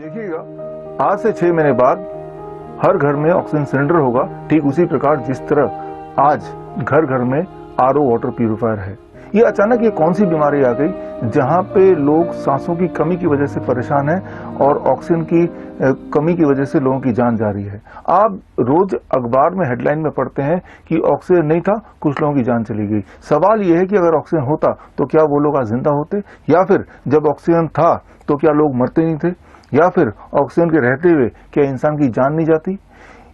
देखिएगा, आज से 6 महीने बाद हर घर में ऑक्सीजन सिलेंडर होगा। ठीक उसी प्रकार जिस तरह आज घर घर में आरओ वाटर प्यूरिफायर है। ये अचानक ये कौन सी बीमारी आ गई जहां पे लोग सांसों की कमी की वजह से परेशान हैं और ऑक्सीजन की कमी की वजह से लोगों की जान जा रही है। आप रोज अखबार में हेडलाइन में पढ़ते हैं कि ऑक्सीजन नहीं था, कुछ लोगों की जान चली गई। सवाल यह है कि अगर ऑक्सीजन होता तो क्या वो लोग आज जिंदा होते, या फिर जब ऑक्सीजन था तो क्या लोग मरते नहीं थे, या फिर ऑक्सीजन के रहते हुए क्या इंसान की जान नहीं जाती।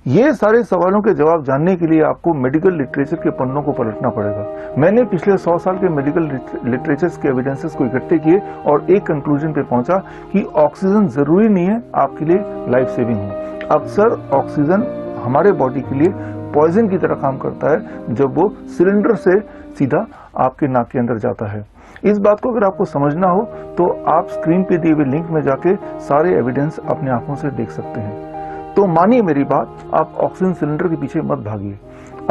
ये सारे सवालों के जवाब जानने के लिए आपको मेडिकल लिटरेचर के पन्नों को पलटना पड़ेगा। मैंने पिछले 100 साल के मेडिकल लिटरेचर के एविडेंसेस को इकट्ठे किए और एक कंक्लूजन पे पहुंचा कि ऑक्सीजन जरूरी नहीं है आपके लिए लाइफ सेविंग हो। अक्सर ऑक्सीजन हमारे बॉडी के लिए पॉइजन की तरह काम करता है जब वो सिलेंडर से सीधा आपके नाक के अंदर जाता है। इस बात को अगर आपको समझना हो तो आप स्क्रीन पे दिए हुए लिंक में जाके सारे एविडेंस अपने आंखों से देख सकते हैं। तो मानिए मेरी बात, आप ऑक्सीजन सिलेंडर के पीछे मत भागिए।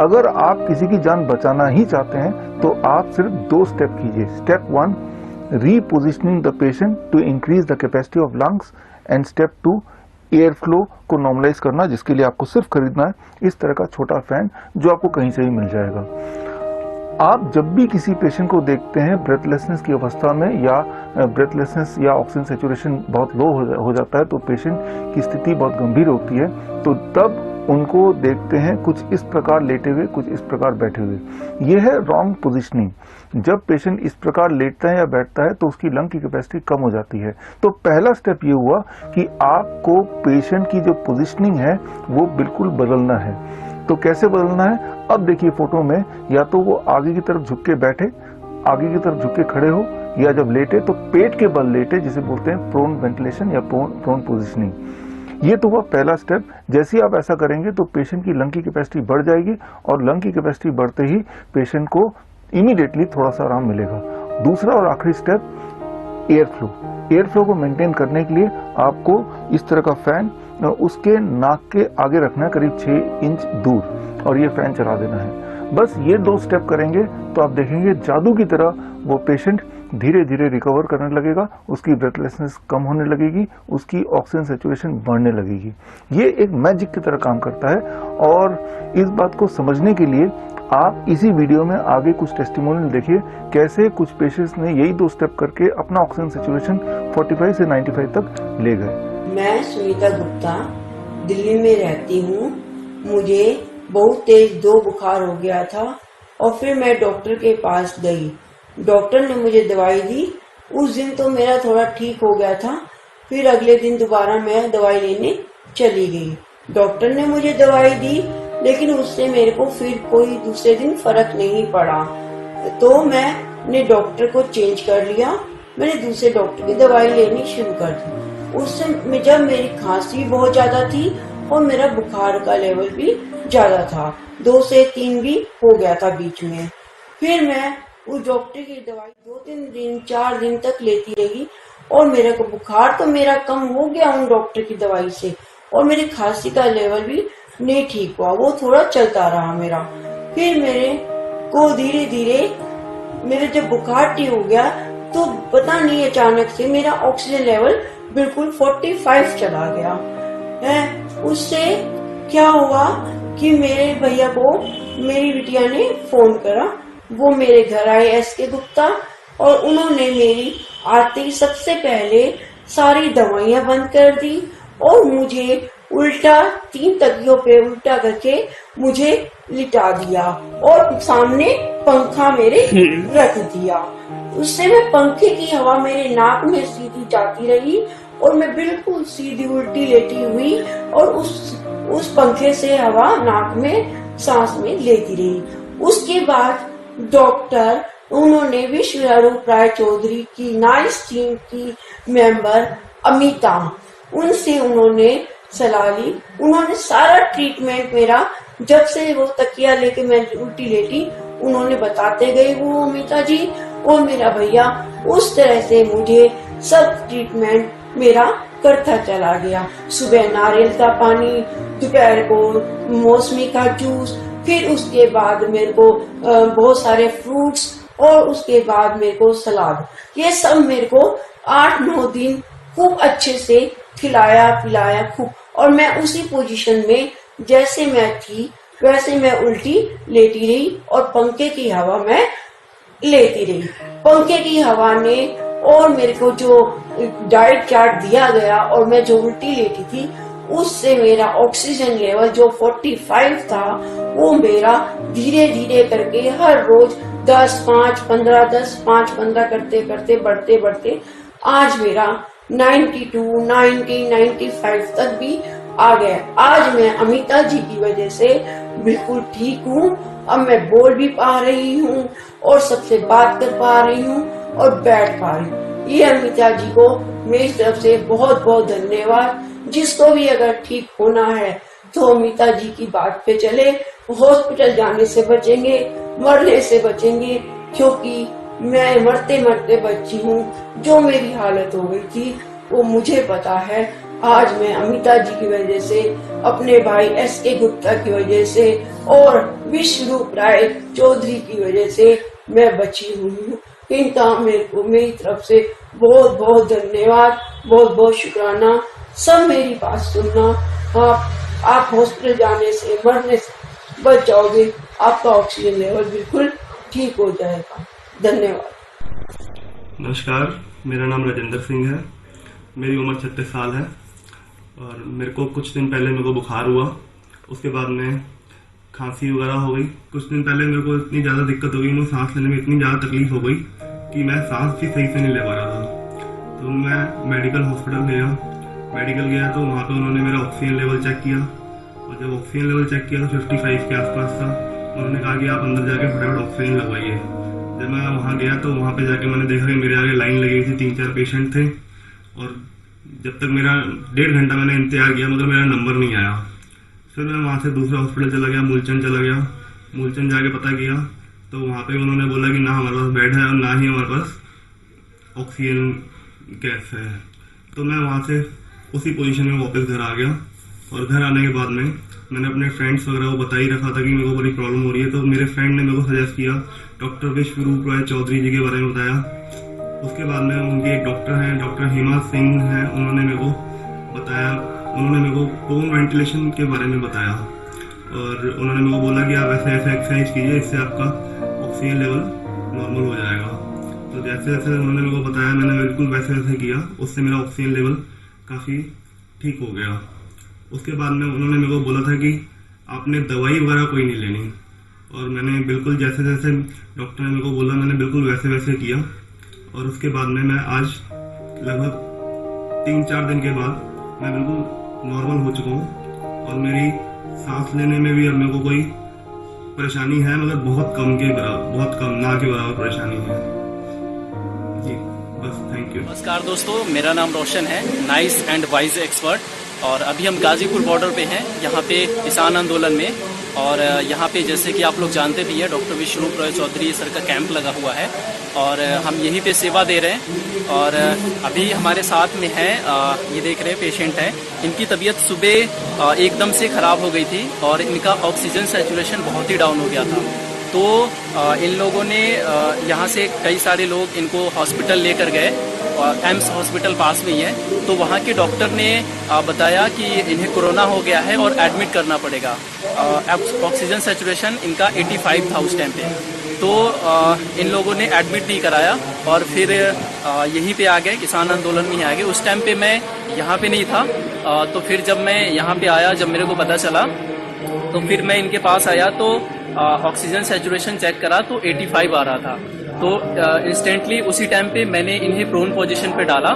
अगर आप किसी की जान बचाना ही चाहते हैं तो आप सिर्फ 2 स्टेप कीजिए। Step 1, repositioning the patient to increase the capacity of lungs, and step 2, air flow को नॉर्मलाइज करना, जिसके लिए आपको सिर्फ खरीदना है इस तरह का छोटा फैन जो आपको कहीं से भी मिल जाएगा। आप जब भी किसी पेशेंट को देखते हैं ब्रेथलेसनेस की अवस्था में, या ब्रेथलेसनेस या ऑक्सीजन सैचुरेशन बहुत लो हो जाता है, तो पेशेंट की स्थिति बहुत गंभीर होती है, तो तब उनको देखते हैं कुछ इस प्रकार लेटे हुए, कुछ इस प्रकार बैठे हुए। यह है रॉन्ग पोजीशनिंग। जब पेशेंट इस प्रकार लेटता है या बैठता है तो उसकी लंग की कैपेसिटी कम हो जाती है। तो पहला स्टेप ये हुआ कि आपको पेशेंट की जो पोजीशनिंग है वो बिल्कुल बदलना है। तो कैसे बदलना है? अब देखिए फोटो में, या तो वो आगे की तरफ झुक के बैठे, आगे की तरफ झुक के खड़े हो, या जब लेटे तो पेट के बल लेटे, जिसे बोलते हैं प्रोन वेंटिलेशन या प्रोन पोजीशनिंग। ये तो हुआ पहला स्टेप। जैसे ही आप ऐसा करेंगे तो पेशेंट की लंग की कैपेसिटी बढ़ जाएगी, और लंग की कैपेसिटी बढ़ते ही पेशेंट को इमीडिएटली थोड़ा सा आराम मिलेगा। दूसरा और आखिरी step, air flow. Air flow को मेंटेन करने के लिए आपको इस तरह का फैन उसके नाक के आगे रखना है, करीब 6 इंच दूर, और ये फैन चला देना है। बस ये 2 स्टेप करेंगे तो आप देखेंगे जादू की तरह वो पेशेंट धीरे धीरे रिकवर करने लगेगा, उसकी ब्रेथलेसनेस कम होने लगेगी, उसकी ऑक्सीजन सैचुरेशन बढ़ने लगेगी। ये एक मैजिक की तरह काम करता है। और इस बात को समझने के लिए आप इसी वीडियो में आगे कुछ टेस्टिमोनियल देखिए, कैसे कुछ पेशेंट्स ने यही 2 स्टेप करके अपना ऑक्सीजन सैचुरेशन 45 से 95 तक ले गए। मैं सुनीता गुप्ता दिल्ली में रहती हूँ। मुझे बहुत तेज 2 बुखार हो गया था और फिर मैं डॉक्टर के पास गई। डॉक्टर ने मुझे दवाई दी। उस दिन तो मेरा थोड़ा ठीक हो गया था। फिर अगले दिन दोबारा मैं दवाई लेने चली गई। डॉक्टर ने मुझे दवाई दी, लेकिन उससे मेरे को फिर कोई दूसरे दिन फर्क नहीं पड़ा। तो मैंने डॉक्टर को चेंज कर लिया। मैंने दूसरे डॉक्टर की दवाई लेनी शुरू कर दी। उससे जब मेरी खांसी बहुत ज्यादा थी और मेरा बुखार का लेवल भी ज्यादा था, 2 से 3 भी हो गया था बीच में। फिर मैं उस डॉक्टर की दवाई 2-3 दिन 4 दिन तक लेती रही, और मेरे को बुखार तो मेरा कम हो गया उन डॉक्टर की दवाई से, और मेरी खांसी का लेवल भी नहीं ठीक हुआ, वो थोड़ा चलता रहा मेरा। फिर मेरे को धीरे धीरे मेरे जब बुखार ठीक हो गया तो पता नहीं अचानक से मेरा ऑक्सीजन लेवल बिल्कुल 45 चला गया है। उससे क्या हुआ कि मेरे भैया को मेरी बिटिया ने फोन करा। वो मेरे घर आए, SK गुप्ता, और उन्होंने मेरी आते ही सबसे पहले सारी दवाइयां बंद कर दी और मुझे उल्टा 3 तकियों पे उल्टा करके मुझे लिटा दिया और सामने पंखा मेरे रख दिया। उससे मैं पंखे की हवा मेरे नाक में सीधी जाती रही और मैं बिल्कुल सीधी उल्टी लेटी हुई, और उस पंखे से हवा नाक में सांस में लेती रही। उसके बाद डॉक्टर, उन्होंने विश्वरूप राय चौधरी की नाइस टीम की मेंबर अमिता, उनसे उन्होंने सलाह ली। उन्होंने सारा ट्रीटमेंट मेरा, जब से वो तकिया लेके मैं उल्टी लेटी, उन्होंने बताते गए वो अमिता जी और मेरा भैया। उस तरह से मुझे सब ट्रीटमेंट मेरा करता चला गया। सुबह नारियल का पानी, दोपहर को मौसमी का जूस, फिर उसके बाद मेरे को बहुत सारे फ्रूट्स, और उसके बाद मेरे को सलाद। ये सब मेरे को 8-9 दिन खूब अच्छे से खिलाया पिलाया खूब, और मैं उसी पोजीशन में जैसे मैं थी वैसे मैं उल्टी लेटी रही और पंखे की हवा मैं लेती रही। पंखे की हवा ने और मेरे को जो डाइट चार्ट दिया गया और मैं जो उल्टी लेटी थी उससे मेरा ऑक्सीजन लेवल जो 45 था वो मेरा धीरे धीरे करके हर रोज 10, 5, 15, 10, 5, 15 करते करते बढ़ते बढ़ते आज मेरा 92, 90, 95 तक भी आ गया। आज मैं अमिता जी की वजह से बिल्कुल ठीक हूँ। अब मैं बोल भी पा रही हूँ और सबसे बात कर पा रही हूँ और बैठ पा रही हूँ। ये अमिता जी को मेरी तरफ से बहुत बहुत धन्यवाद। जिसको भी अगर ठीक होना है तो अमिता जी की बात पे चले, हॉस्पिटल जाने से बचेंगे, मरने से बचेंगे, क्योंकि मैं मरते मरते बची हूँ। जो मेरी हालत हो गई थी वो मुझे पता है। आज मैं अमिता जी की वजह से, अपने भाई SK गुप्ता की वजह से और विश्वरूप राय चौधरी की वजह से मैं बची हुई हूँ। इनका मेरे को मेरी तरफ से बहुत बहुत धन्यवाद, बहुत बहुत शुक्राना। सब मेरी बात सुनना। आप हॉस्पिटल जाने से, मरने से बच जाओगे। आपका ऑक्सीजन लेवल बिल्कुल ठीक हो जाएगा। धन्यवाद। नमस्कार, मेरा नाम राजेंद्र सिंह है। मेरी उम्र 36 साल है और मेरे को कुछ दिन पहले मेरे को बुखार हुआ। उसके बाद में खांसी वगैरह हो गई। कुछ दिन पहले मेरे को इतनी ज़्यादा दिक्कत हो गई, मुझे सांस लेने में इतनी ज़्यादा तकलीफ हो गई कि मैं सांस भी सही से नहीं ले पा रहा था। तो मैं मेडिकल हॉस्पिटल गया। मेडिकल गया तो वहाँ पे उन्होंने मेरा ऑक्सीजन लेवल चेक किया और जब ऑक्सीजन लेवल चेक किया तो 55 के आसपास था। उन्होंने कहा कि आप अंदर जाके फटाफट ऑक्सीजन लगवाइए। जब मैं वहाँ गया तो वहाँ पे जाके मैंने देखा कि मेरे आगे लाइन लगी हुई थी, 3-4 पेशेंट थे और जब तक मेरा 1.5 घंटा मैंने इंतजार किया मगर मेरा नंबर नहीं आया। फिर मैं वहाँ से दूसरा हॉस्पिटल चला गया, मूलचंद चला गया। मूलचंद जाके पता किया तो वहाँ पे उन्होंने बोला कि ना हमारे पास बेड है और ना ही हमारे पास ऑक्सीजन गैस है। तो मैं वहाँ से उसी पोजीशन में वापस घर आ गया और घर आने के बाद में मैंने अपने फ्रेंड्स वगैरह को बता ही रखा था कि मेरे को बड़ी प्रॉब्लम हो रही है। तो मेरे फ्रेंड ने मेरे को सजेस्ट किया, डॉक्टर विश्वरूप राय चौधरी जी के बारे में बताया। उसके बाद में उनके एक डॉक्टर हैं, डॉक्टर हेमा सिंह हैं, उन्होंने मेरे को बताया। उन्होंने मेरे को बोन वेंटिलेशन के बारे में बताया और उन्होंने मेरे को बोला कि आप ऐसे ऐसे एक्सरसाइज कीजिए, इससे आपका ऑक्सीजन लेवल नॉर्मल हो जाएगा। तो जैसे जैसे उन्होंने मेरे को बताया मैंने बिल्कुल वैसे वैसे किया, उससे मेरा ऑक्सीजन लेवल काफ़ी ठीक हो गया। उसके बाद में उन्होंने मेरे को बोला था कि आपने दवाई वगैरह कोई नहीं लेनी और मैंने बिल्कुल जैसे जैसे डॉक्टर ने मेरे को बोला मैंने बिल्कुल वैसे वैसे किया और उसके बाद में मैं आज लगभग 3-4 दिन के बाद मैं बिल्कुल नॉर्मल हो चुका हूँ और मेरी सांस लेने में भी अब मेरे को कोई परेशानी है मगर बहुत कम के बराबर, बहुत कम, ना के बराबर परेशानी है जी। बस थैंक यू। नमस्कार दोस्तों, मेरा नाम रोशन है, नाइस एंड वाइज एक्सपर्ट। और अभी हम गाजीपुर बॉर्डर पे हैं, यहाँ पे किसान आंदोलन में। और यहाँ पे जैसे कि आप लोग जानते भी हैं, डॉक्टर विश्वरूप राय चौधरी सर का कैंप लगा हुआ है और हम यहीं पे सेवा दे रहे हैं। और अभी हमारे साथ में है, ये देख रहे हैं पेशेंट हैं, इनकी तबीयत सुबह एकदम से ख़राब हो गई थी और इनका ऑक्सीजन सैचुरेशन बहुत ही डाउन हो गया था। तो इन लोगों ने यहाँ से कई सारे लोग इनको हॉस्पिटल लेकर गए और एम्स हॉस्पिटल पास में ही है। तो वहाँ के डॉक्टर ने बताया कि इन्हें कोरोना हो गया है और एडमिट करना पड़ेगा। ऑक्सीजन सैचुरेशन इनका 85 था उस टाइम पे। तो इन लोगों ने एडमिट नहीं कराया और फिर यहीं पे आ गए, किसान आंदोलन में ही आ गए। उस टाइम पे मैं यहाँ पे नहीं था। तो फिर जब मैं यहाँ पे आया, जब मेरे को पता चला तो फिर मैं इनके पास आया तो ऑक्सीजन सैचुरेशन चेक करा तो 85 आ रहा था। तो इंस्टेंटली उसी टाइम पे मैंने इन्हें प्रोन पोजीशन पे डाला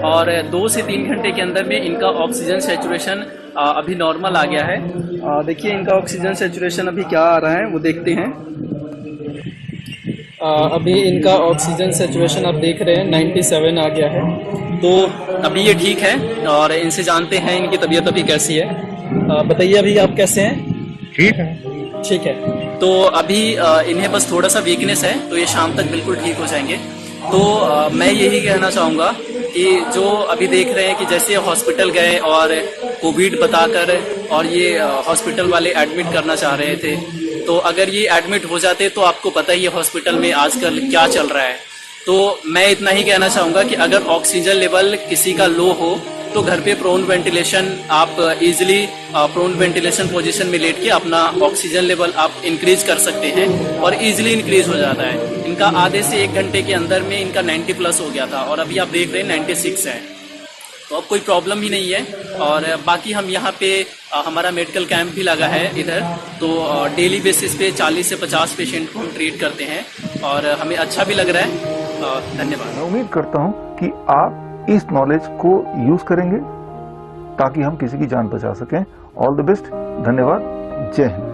और 2 से 3 घंटे के अंदर में इनका ऑक्सीजन सैचुरेशन अभी नॉर्मल आ गया है। देखिए इनका ऑक्सीजन सैचुरेशन अभी क्या आ रहा है वो देखते हैं। अभी इनका ऑक्सीजन सैचुरेशन आप देख रहे हैं 97 आ गया है। तो अभी ये ठीक है और इनसे जानते हैं इनकी तबीयत अभी कैसी है। बताइए अभी आप कैसे हैं? ठीक है। ठीक है। तो अभी इन्हें बस थोड़ा सा वीकनेस है, तो ये शाम तक बिल्कुल ठीक हो जाएंगे। तो मैं यही कहना चाहूँगा कि जो अभी देख रहे हैं कि जैसे हॉस्पिटल गए और कोविड बताकर और ये हॉस्पिटल वाले एडमिट करना चाह रहे थे, तो अगर ये एडमिट हो जाते तो आपको पता ही है हॉस्पिटल में आजकल क्या चल रहा है। तो मैं इतना ही कहना चाहूँगा कि अगर ऑक्सीजन लेवल किसी का लो हो तो घर पे प्रोन वेंटिलेशन आप इजीली प्रोन वेंटिलेशन पोजीशन में लेट के अपना ऑक्सीजन लेवल आप इंक्रीज कर सकते हैं और इजीली इंक्रीज हो जाता है। इनका आधे से 1 घंटे के अंदर में इनका 90 प्लस हो गया था और अभी आप देख रहे हैं 96 है, तो अब कोई प्रॉब्लम ही नहीं है। और बाकी हम यहाँ पे हमारा मेडिकल कैंप भी लगा है इधर, तो डेली बेसिस पे 40 से 50 पेशेंट को हम ट्रीट करते हैं और हमें अच्छा भी लग रहा है। धन्यवाद। मैं उम्मीद करता हूं कि आप इस नॉलेज को यूज करेंगे ताकि हम किसी की जान बचा सकें। All the best. धन्यवाद। जय हिंद।